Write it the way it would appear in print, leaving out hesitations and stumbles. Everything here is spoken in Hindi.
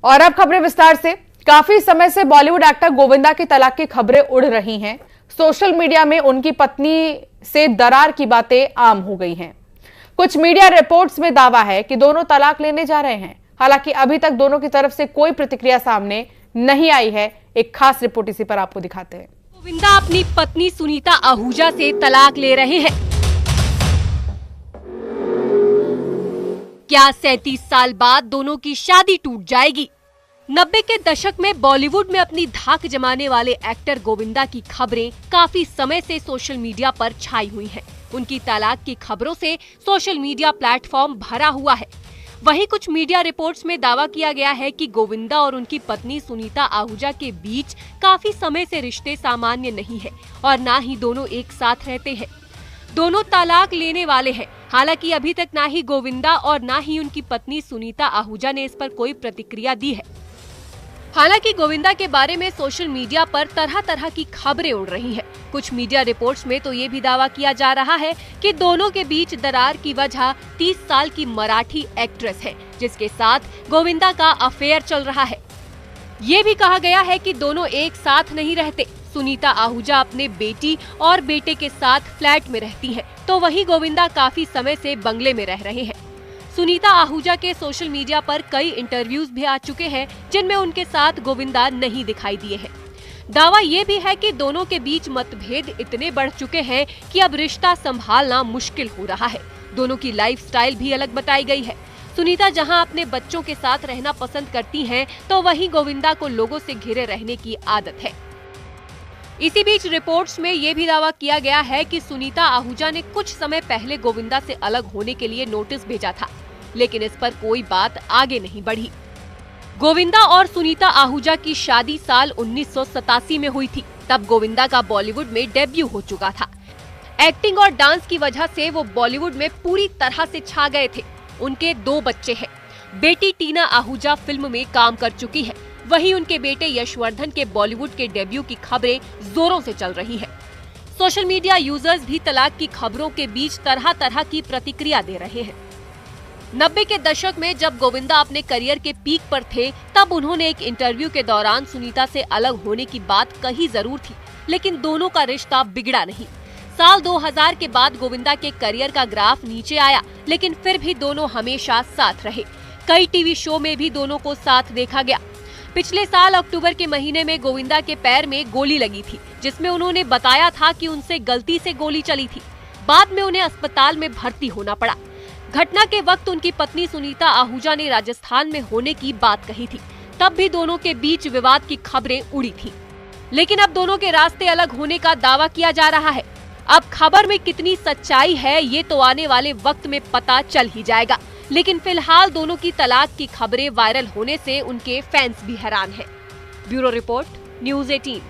और अब खबरें विस्तार से। काफी समय से बॉलीवुड एक्टर गोविंदा की तलाक की खबरें उड़ रही हैं। सोशल मीडिया में उनकी पत्नी से दरार की बातें आम हो गई हैं। कुछ मीडिया रिपोर्ट्स में दावा है कि दोनों तलाक लेने जा रहे हैं। हालांकि अभी तक दोनों की तरफ से कोई प्रतिक्रिया सामने नहीं आई है। एक खास रिपोर्ट इसी पर आपको दिखाते हैं। गोविंदा अपनी पत्नी सुनीता आहूजा से तलाक ले रहे हैं। क्या 37 साल बाद दोनों की शादी टूट जाएगी? 90 के दशक में बॉलीवुड में अपनी धाक जमाने वाले एक्टर गोविंदा की खबरें काफी समय से सोशल मीडिया पर छाई हुई हैं। उनकी तलाक की खबरों से सोशल मीडिया प्लेटफॉर्म भरा हुआ है। वहीं कुछ मीडिया रिपोर्ट्स में दावा किया गया है कि गोविंदा और उनकी पत्नी सुनीता आहूजा के बीच काफी समय से रिश्ते सामान्य नहीं है और न ही दोनों एक साथ रहते हैं। दोनों तलाक लेने वाले हैं। हालांकि अभी तक ना ही गोविंदा और ना ही उनकी पत्नी सुनीता आहूजा ने इस पर कोई प्रतिक्रिया दी है। हालांकि गोविंदा के बारे में सोशल मीडिया पर तरह तरह की खबरें उड़ रही हैं। कुछ मीडिया रिपोर्ट्स में तो ये भी दावा किया जा रहा है कि दोनों के बीच दरार की वजह 30 साल की मराठी एक्ट्रेस है, जिसके साथ गोविंदा का अफेयर चल रहा है। ये भी कहा गया है कि दोनों एक साथ नहीं रहते। सुनीता आहूजा अपने बेटी और बेटे के साथ फ्लैट में रहती हैं, तो वहीं गोविंदा काफी समय से बंगले में रह रहे हैं। सुनीता आहूजा के सोशल मीडिया पर कई इंटरव्यूज भी आ चुके हैं, जिनमें उनके साथ गोविंदा नहीं दिखाई दिए हैं। दावा ये भी है कि दोनों के बीच मतभेद इतने बढ़ चुके हैं कि अब रिश्ता संभालना मुश्किल हो रहा है। दोनों की लाइफस्टाइल भी अलग बताई गई है। सुनीता जहां अपने बच्चों के साथ रहना पसंद करती हैं, तो वहीं गोविंदा को लोगों से घिरे रहने की आदत है। इसी बीच रिपोर्ट्स में ये भी दावा किया गया है कि सुनीता आहूजा ने कुछ समय पहले गोविंदा से अलग होने के लिए नोटिस भेजा था, लेकिन इस पर कोई बात आगे नहीं बढ़ी। गोविंदा और सुनीता आहूजा की शादी साल 1987 में हुई थी। तब गोविंदा का बॉलीवुड में डेब्यू हो चुका था। एक्टिंग और डांस की वजह से वो बॉलीवुड में पूरी तरह से छा गए थे। उनके 2 बच्चे हैं। बेटी टीना आहूजा फिल्म में काम कर चुकी है। वहीं उनके बेटे यशवर्धन के बॉलीवुड के डेब्यू की खबरें जोरों से चल रही हैं। सोशल मीडिया यूजर्स भी तलाक की खबरों के बीच तरह तरह की प्रतिक्रिया दे रहे हैं। 90 के दशक में जब गोविंदा अपने करियर के पीक पर थे, तब उन्होंने एक इंटरव्यू के दौरान सुनीता से अलग होने की बात कही जरूर थी, लेकिन दोनों का रिश्ता बिगड़ा नहीं। साल 2000 के बाद गोविंदा के करियर का ग्राफ नीचे आया, लेकिन फिर भी दोनों हमेशा साथ रहे। कई टीवी शो में भी दोनों को साथ देखा गया। पिछले साल अक्टूबर के महीने में गोविंदा के पैर में गोली लगी थी, जिसमें उन्होंने बताया था कि उनसे गलती से गोली चली थी। बाद में उन्हें अस्पताल में भर्ती होना पड़ा। घटना के वक्त उनकी पत्नी सुनीता आहूजा ने राजस्थान में होने की बात कही थी। तब भी दोनों के बीच विवाद की खबरें उड़ी थी, लेकिन अब दोनों के रास्ते अलग होने का दावा किया जा रहा है। अब खबर में कितनी सच्चाई है, ये तो आने वाले वक्त में पता चल ही जाएगा। लेकिन फिलहाल दोनों की तलाक की खबरें वायरल होने से उनके फैंस भी हैरान हैं। Bureau report, news 18।